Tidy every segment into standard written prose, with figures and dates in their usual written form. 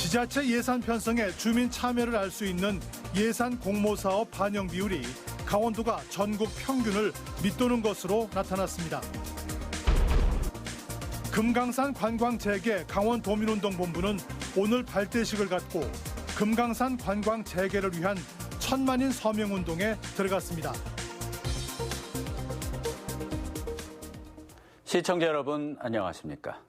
지자체 예산 편성에 주민 참여를 알 수 있는 예산 공모사업 반영 비율이 강원도가 전국 평균을 밑도는 것으로 나타났습니다. 금강산 관광재개 강원도민운동본부는 오늘 발대식을 갖고 금강산 관광 재개를 위한 천만인 서명운동에 들어갔습니다. 시청자 여러분 안녕하십니까?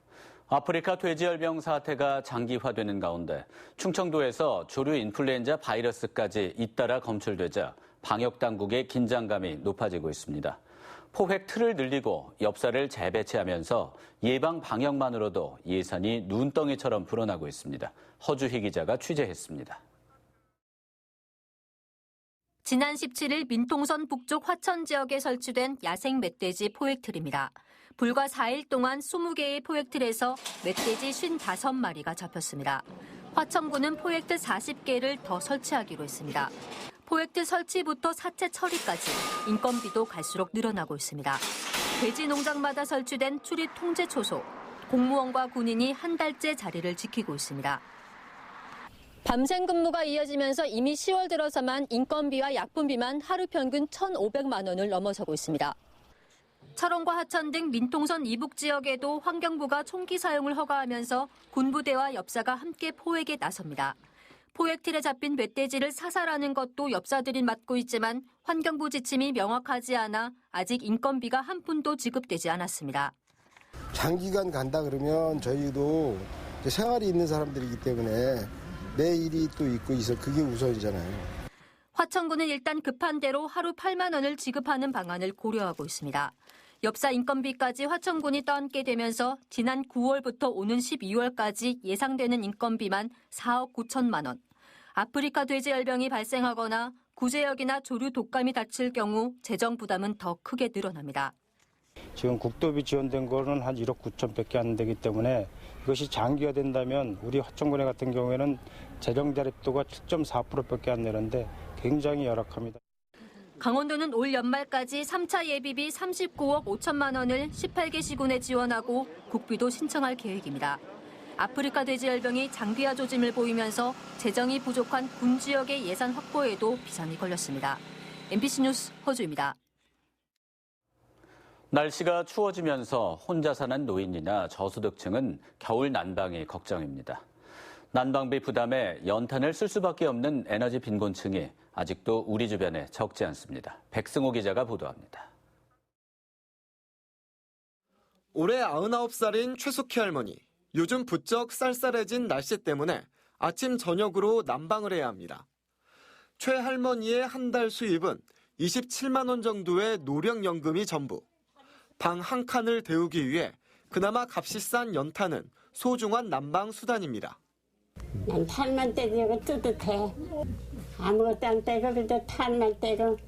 아프리카 돼지열병 사태가 장기화되는 가운데 충청도에서 조류 인플루엔자 바이러스까지 잇따라 검출되자 방역당국의 긴장감이 높아지고 있습니다. 포획 틀을 늘리고 엽사를 재배치하면서 예방 방역만으로도 예산이 눈덩이처럼 불어나고 있습니다. 허주희 기자가 취재했습니다. 지난 17일 민통선 북쪽 화천 지역에 설치된 야생 멧돼지 포획틀입니다. 불과 4일 동안 20개의 포획틀에서 멧돼지 55마리가 잡혔습니다. 화천군은 포획틀 40개를 더 설치하기로 했습니다. 포획틀 설치부터 사체 처리까지 인건비도 갈수록 늘어나고 있습니다. 돼지 농장마다 설치된 출입 통제 초소, 공무원과 군인이 한 달째 자리를 지키고 있습니다. 밤샘 근무가 이어지면서 이미 10월 들어서만 인건비와 약분비만 하루 평균 1,500만 원을 넘어서고 있습니다. 철원과 하천 등 민통선 이북 지역에도 환경부가 총기 사용을 허가하면서 군부대와 엽사가 함께 포획에 나섭니다. 포획틀에 잡힌 멧돼지를 사살하는 것도 엽사들이 맡고 있지만 환경부 지침이 명확하지 않아 아직 인건비가 한 푼도 지급되지 않았습니다. 장기간 간다 그러면 저희도 생활이 있는 사람들이기 때문에 내일이 또 있고 있어 그게 우선이잖아요. 화천군은 일단 급한 대로 하루 8만 원을 지급하는 방안을 고려하고 있습니다. 엽사 인건비까지 화천군이 떠안게 되면서 지난 9월부터 오는 12월까지 예상되는 인건비만 4억 9천만 원. 아프리카 돼지열병이 발생하거나 구제역이나 조류 독감이 닥칠 경우 재정 부담은 더 크게 늘어납니다. 지금 국도비 지원된 거는 한 1억 9천밖에 안 되기 때문에 이것이 장기화된다면 우리 화천군에 같은 경우에는 재정 자립도가 7.4%밖에 안 되는데 굉장히 열악합니다. 강원도는 올 연말까지 3차 예비비 39억 5천만 원을 18개 시군에 지원하고 국비도 신청할 계획입니다. 아프리카 돼지열병이 장기화 조짐을 보이면서 재정이 부족한 군 지역의 예산 확보에도 비상이 걸렸습니다. MBC 뉴스 허주입니다. 날씨가 추워지면서 혼자 사는 노인이나 저소득층은 겨울 난방이 걱정입니다. 난방비 부담에 연탄을 쓸 수밖에 없는 에너지 빈곤층이 아직도 우리 주변에 적지 않습니다. 백승호 기자가 보도합니다. 올해 99살인 최숙희 할머니. 요즘 부쩍 쌀쌀해진 날씨 때문에 아침 저녁으로 난방을 해야 합니다. 최 할머니의 한 달 수입은 27만 원 정도의 노령연금이 전부. 방 한 칸을 데우기 위해 그나마 값이 싼 연탄은 소중한 난방 수단입니다. 난 탄만 떼고 뜨뜻해. 아무것도 안 떼고 그래도 탄만 떼고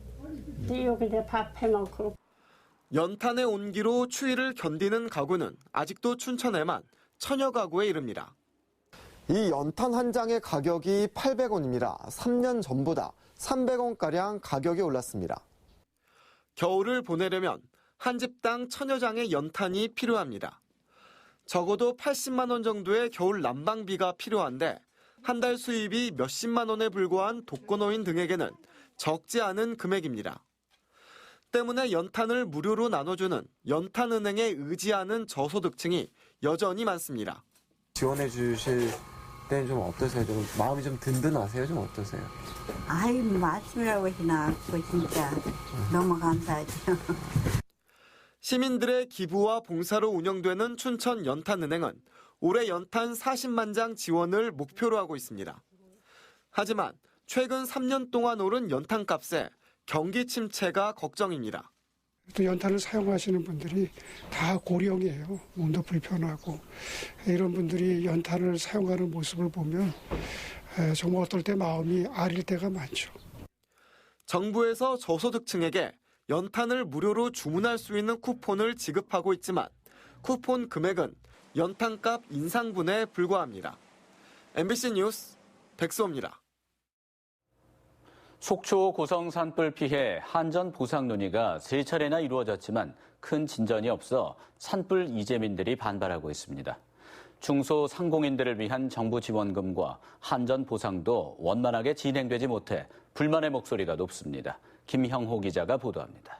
여기다 밥 해먹고. 연탄의 온기로 추위를 견디는 가구는 아직도 춘천에만 천여 가구에 이릅니다. 이 연탄 한 장의 가격이 800원입니다. 3년 전보다 300원가량 가격이 올랐습니다. 겨울을 보내려면 한 집당 천여 장의 연탄이 필요합니다. 적어도 80만 원 정도의 겨울 난방비가 필요한데 한 달 수입이 몇십만 원에 불과한 독거노인 등에게는 적지 않은 금액입니다. 때문에 연탄을 무료로 나눠주는 연탄은행에 의지하는 저소득층이 여전히 많습니다. 지원해 주실 때는 좀 어떠세요? 좀 마음이 좀 든든하세요? 좀 어떠세요? 아이 말씀이라고 하시나 진짜 너무 감사하죠. 시민들의 기부와 봉사로 운영되는 춘천 연탄은행은 올해 연탄 40만 장 지원을 목표로 하고 있습니다. 하지만 최근 3년 동안 오른 연탄값에 경기 침체가 걱정입니다. 또 연탄을 사용하시는 분들이 다 고령이에요. 몸도 불편하고 이런 분들이 연탄을 사용하는 모습을 보면 정말 어떨 때 마음이 아릴 때가 많죠. 정부에서 저소득층에게 연탄을 무료로 주문할 수 있는 쿠폰을 지급하고 있지만 쿠폰 금액은 연탄값 인상분에 불과합니다. MBC 뉴스 백수호입니다. 속초 고성 산불 피해 한전 보상 논의가 3차례나 이루어졌지만 큰 진전이 없어 산불 이재민들이 반발하고 있습니다. 중소상공인들을 위한 정부 지원금과 한전 보상도 원만하게 진행되지 못해 불만의 목소리가 높습니다. 김형호 기자가 보도합니다.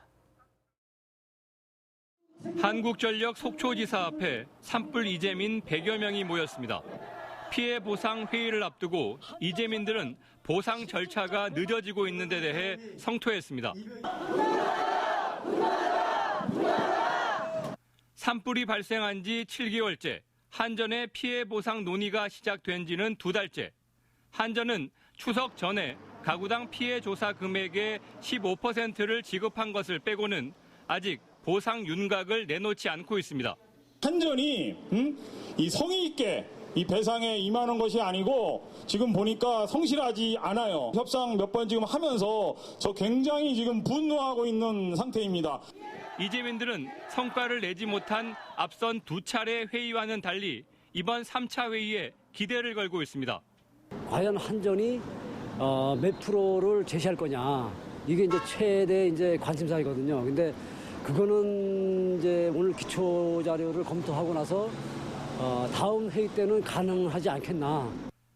한국전력 속초지사 앞에 산불 이재민 100여 명이 모였습니다. 피해 보상 회의를 앞두고 이재민들은 보상 절차가 늦어지고 있는 데 대해 성토했습니다. 산불이 발생한 지 7개월째, 한전의 피해 보상 논의가 시작된 지는 2달째. 한전은 추석 전에 가구당 피해 조사 금액의 15%를 지급한 것을 빼고는 아직 보상 윤곽을 내놓지 않고 있습니다. 한전이 이 성의 있게 이 배상에 임하는 것이 아니고 지금 보니까 성실하지 않아요. 협상 몇 번 지금 하면서 저 굉장히 지금 분노하고 있는 상태입니다. 이재민들은 성과를 내지 못한 앞선 2차례 회의와는 달리 이번 3차 회의에 기대를 걸고 있습니다. 과연 한전이 몇 프로를 제시할 거냐, 이게 이제 최대 이제 관심사이거든요. 근데 그거는 이제 오늘 기초 자료를 검토하고 나서 다음 회의 때는 가능하지 않겠나.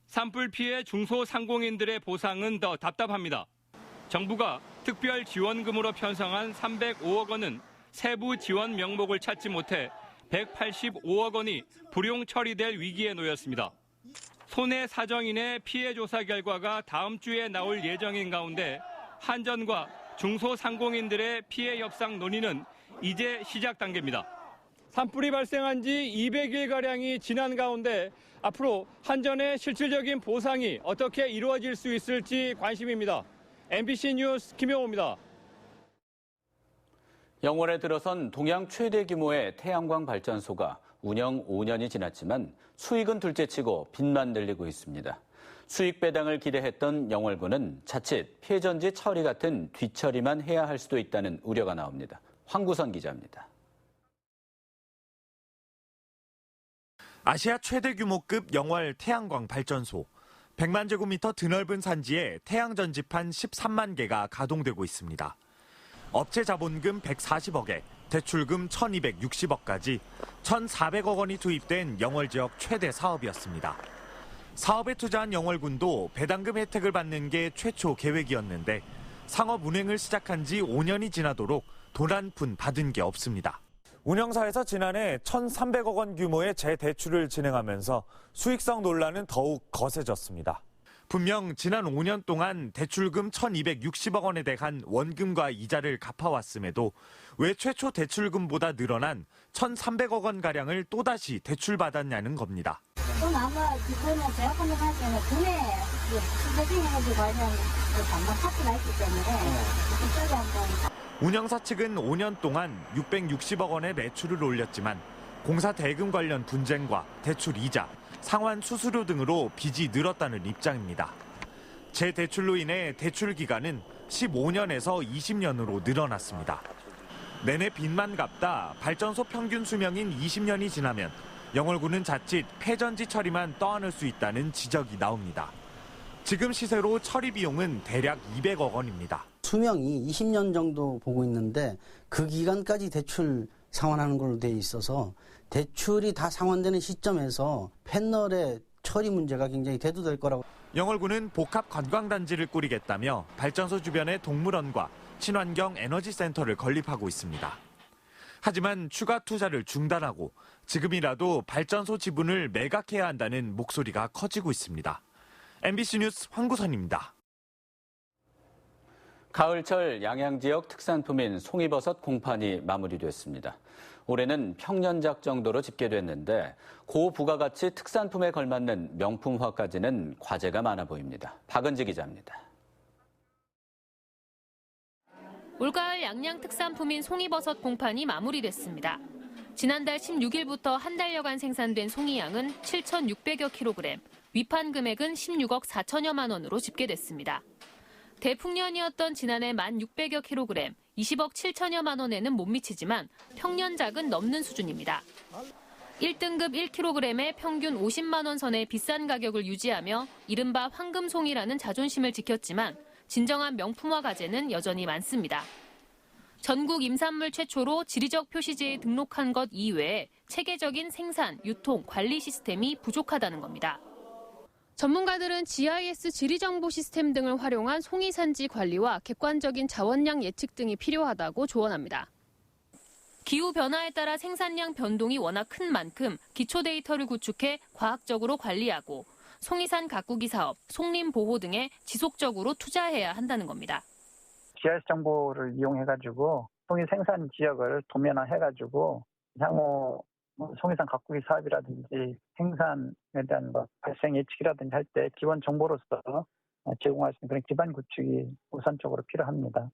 산불 피해 중소상공인들의 보상은 더 답답합니다. 정부가 특별 지원금으로 편성한 305억 원은 세부 지원 명목을 찾지 못해 185억 원이 불용 처리될 위기에 놓였습니다. 손해 사정인의 피해 조사 결과가 다음 주에 나올 예정인 가운데 한전과 중소상공인들의 피해 협상 논의는 이제 시작 단계입니다. 산불이 발생한 지 200일가량이 지난 가운데 앞으로 한전의 실질적인 보상이 어떻게 이루어질 수 있을지 관심입니다. MBC 뉴스 김영호입니다. 영월에 들어선 동양 최대 규모의 태양광 발전소가 운영 5년이 지났지만 수익은 둘째치고 빚만 늘리고 있습니다. 수익 배당을 기대했던 영월군은 자칫 폐전지 처리 같은 뒤처리만 해야 할 수도 있다는 우려가 나옵니다. 황구선 기자입니다. 아시아 최대 규모급 영월 태양광 발전소. 100만 제곱미터 드넓은 산지에 태양전지판 13만 개가 가동되고 있습니다. 업체 자본금 140억에 대출금 1260억까지 1400억 원이 투입된 영월 지역 최대 사업이었습니다. 사업에 투자한 영월군도 배당금 혜택을 받는 게 최초 계획이었는데 상업 운행을 시작한 지 5년이 지나도록 돈 한 푼 받은 게 없습니다. 운영사에서 지난해 1,300억 원 규모의 재대출을 진행하면서 수익성 논란은 더욱 거세졌습니다. 분명 지난 5년 동안 대출금 1,260억 원에 대한 원금과 이자를 갚아왔음에도 왜 최초 대출금보다 늘어난 1,300억 원가량을 또다시 대출받았냐는 겁니다. 또 아마 이거는 제가 판단할 때는 금액 수재진행에도 관련 반반 파트가 있기 때문에 이쪽에 한번. 운영사 측은 5년 동안 660억 원의 매출을 올렸지만 공사 대금 관련 분쟁과 대출 이자, 상환 수수료 등으로 빚이 늘었다는 입장입니다. 재대출로 인해 대출 기간은 15년에서 20년으로 늘어났습니다. 내내 빚만 갚다 발전소 평균 수명인 20년이 지나면 영월군은 자칫 폐전지 처리만 떠안을 수 있다는 지적이 나옵니다. 지금 시세로 처리 비용은 대략 200억 원입니다. 수명이 20년 정도 보고 있는데 그 기간까지 대출 상환하는 걸로 돼 있어서 대출이 다 상환되는 시점에서 패널의 처리 문제가 굉장히 대두될 거라고. 영월군은 복합 관광단지를 꾸리겠다며 발전소 주변에 동물원과 친환경 에너지센터를 건립하고 있습니다. 하지만 추가 투자를 중단하고 지금이라도 발전소 지분을 매각해야 한다는 목소리가 커지고 있습니다. MBC 뉴스 황구선입니다. 가을철 양양 지역 특산품인 송이버섯 공판이 마무리됐습니다. 올해는 평년작 정도로 집계됐는데 고부가가치 특산품에 걸맞는 명품화까지는 과제가 많아 보입니다. 박은지 기자입니다. 올가을 양양 특산품인 송이버섯 공판이 마무리됐습니다. 지난달 16일부터 한 달여간 생산된 송이양은 7,600여 킬로그램, 위판 금액은 16억 4천여만 원으로 집계됐습니다. 대풍년이었던 지난해 1,600여 킬로그램, 20억 7천여만 원에는 못 미치지만 평년작은 넘는 수준입니다. 1등급 1kg에 평균 50만 원 선의 비싼 가격을 유지하며 이른바 황금송이라는 자존심을 지켰지만 진정한 명품화 과제는 여전히 많습니다. 전국 임산물 최초로 지리적 표시지에 등록한 것 이외에 체계적인 생산, 유통, 관리 시스템이 부족하다는 겁니다. 전문가들은 GIS 지리정보 시스템 등을 활용한 송이 산지 관리와 객관적인 자원량 예측 등이 필요하다고 조언합니다. 기후 변화에 따라 생산량 변동이 워낙 큰 만큼 기초 데이터를 구축해 과학적으로 관리하고 송이산 가꾸기 사업, 송림 보호 등에 지속적으로 투자해야 한다는 겁니다. GIS 정보를 이용해가지고 송이 생산 지역을 도면화해가지고 향후 송이산 가꾸기 사업이라든지 생산에 대한 발생 예측이라든지 할 때 기본 정보로서 제공할 수 있는 그런 기반 구축이 우선적으로 필요합니다.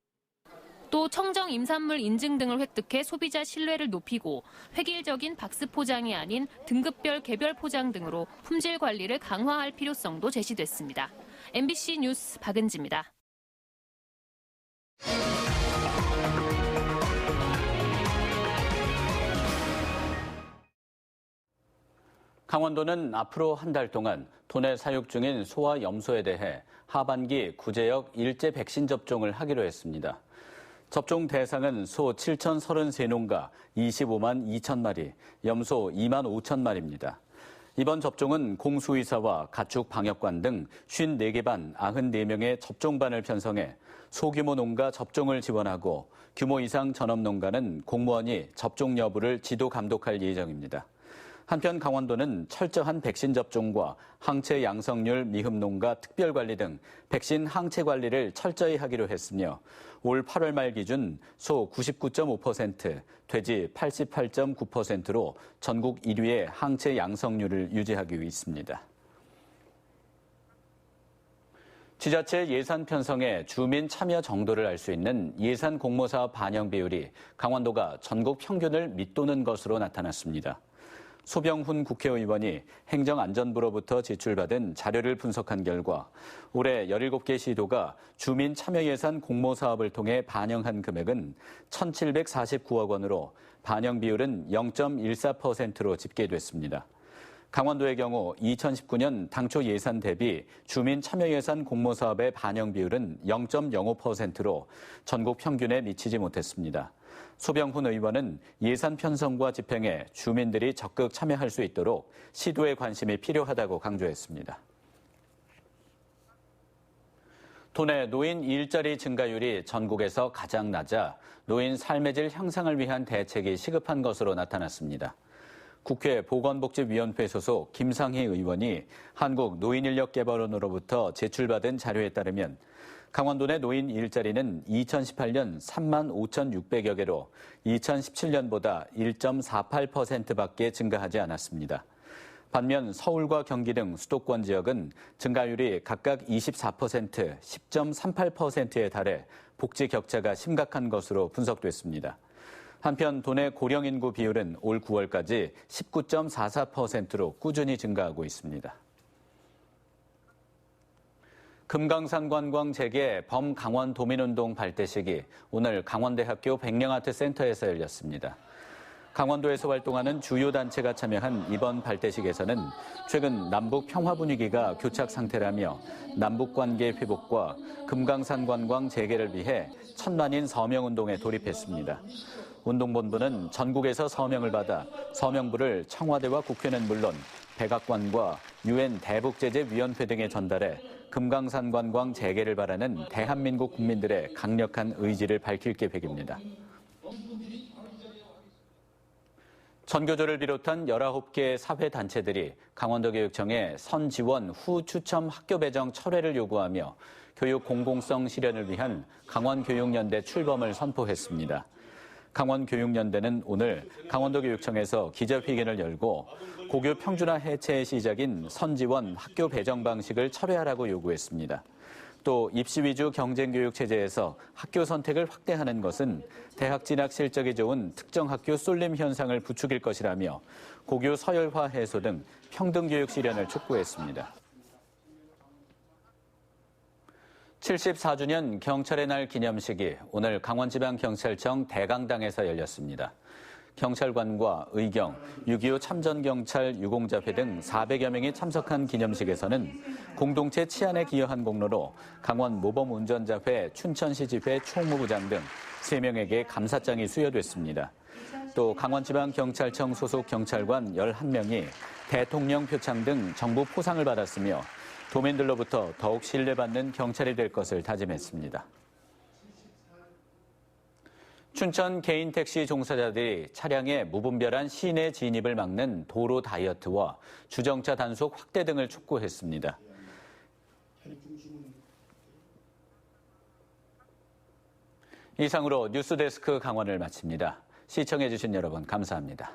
또 청정 임산물 인증 등을 획득해 소비자 신뢰를 높이고 획일적인 박스 포장이 아닌 등급별 개별 포장 등으로 품질 관리를 강화할 필요성도 제시됐습니다. MBC 뉴스 박은지입니다. 강원도는 앞으로 한 달 동안 도내 사육 중인 소와 염소에 대해 하반기 구제역 일제 백신 접종을 하기로 했습니다. 접종 대상은 소 7,033농가 25만 2천 마리, 염소 2만 5천 마리입니다. 이번 접종은 공수의사와 가축 방역관 등 54개 반 94명의 접종반을 편성해 소규모 농가 접종을 지원하고 규모 이상 전업 농가는 공무원이 접종 여부를 지도 감독할 예정입니다. 한편 강원도는 철저한 백신 접종과 항체 양성률 미흡 농가 특별관리 등 백신 항체 관리를 철저히 하기로 했으며 올 8월 말 기준 소 99.5%, 돼지 88.9%로 전국 1위의 항체 양성률을 유지하기 위해서입니다. 지자체 예산 편성에 주민 참여 정도를 알 수 있는 예산 공모사업 반영 비율이 강원도가 전국 평균을 밑도는 것으로 나타났습니다. 소병훈 국회의원이 행정안전부로부터 제출받은 자료를 분석한 결과 올해 17개 시도가 주민 참여 예산 공모사업을 통해 반영한 금액은 1,749억 원으로 반영 비율은 0.14%로 집계됐습니다. 강원도의 경우 2019년 당초 예산 대비 주민 참여 예산 공모사업의 반영 비율은 0.05%로 전국 평균에 미치지 못했습니다. 소병훈 의원은 예산 편성과 집행에 주민들이 적극 참여할 수 있도록 시도의 관심이 필요하다고 강조했습니다. 도내 노인 일자리 증가율이 전국에서 가장 낮아 노인 삶의 질 향상을 위한 대책이 시급한 것으로 나타났습니다. 국회 보건복지위원회 소속 김상희 의원이 한국노인인력개발원으로부터 제출받은 자료에 따르면 강원도 내 노인 일자리는 2018년 3만 5,600여 개로 2017년보다 1.48%밖에 증가하지 않았습니다. 반면 서울과 경기 등 수도권 지역은 증가율이 각각 24%, 10.38%에 달해 복지 격차가 심각한 것으로 분석됐습니다. 한편 도내 고령 인구 비율은 올 9월까지 19.44%로 꾸준히 증가하고 있습니다. 금강산 관광 재개 범강원 도민운동 발대식이 오늘 강원대학교 백령아트센터에서 열렸습니다. 강원도에서 활동하는 주요 단체가 참여한 이번 발대식에서는 최근 남북 평화 분위기가 교착 상태라며 남북 관계 회복과 금강산 관광 재개를 위해 천만인 서명운동에 돌입했습니다. 운동본부는 전국에서 서명을 받아 서명부를 청와대와 국회는 물론 백악관과 UN 대북제재위원회 등에 전달해 금강산 관광 재개를 바라는 대한민국 국민들의 강력한 의지를 밝힐 계획입니다. 전교조를 비롯한 19개 사회단체들이 강원도교육청에 선지원 후 추첨 학교 배정 철회를 요구하며 교육 공공성 실현을 위한 강원교육연대 출범을 선포했습니다. 강원교육연대는 오늘 강원도교육청에서 기자회견을 열고 고교 평준화 해체의 시작인 선지원 학교 배정 방식을 철회하라고 요구했습니다. 또 입시 위주 경쟁교육 체제에서 학교 선택을 확대하는 것은 대학 진학 실적이 좋은 특정 학교 쏠림 현상을 부추길 것이라며 고교 서열화 해소 등 평등교육 실현을 촉구했습니다. 74주년 경찰의 날 기념식이 오늘 강원지방경찰청 대강당에서 열렸습니다. 경찰관과 의경, 6.25 참전경찰 유공자회 등 400여 명이 참석한 기념식에서는 공동체 치안에 기여한 공로로 강원 모범운전자회 춘천시지회 총무부장 등 3명에게 감사장이 수여됐습니다. 또 강원지방경찰청 소속 경찰관 11명이 대통령 표창 등 정부 포상을 받았으며 도민들로부터 더욱 신뢰받는 경찰이 될 것을 다짐했습니다. 춘천 개인 택시 종사자들이 차량의 무분별한 시내 진입을 막는 도로 다이어트와 주정차 단속 확대 등을 촉구했습니다. 이상으로 뉴스데스크 강원을 마칩니다. 시청해주신 여러분 감사합니다.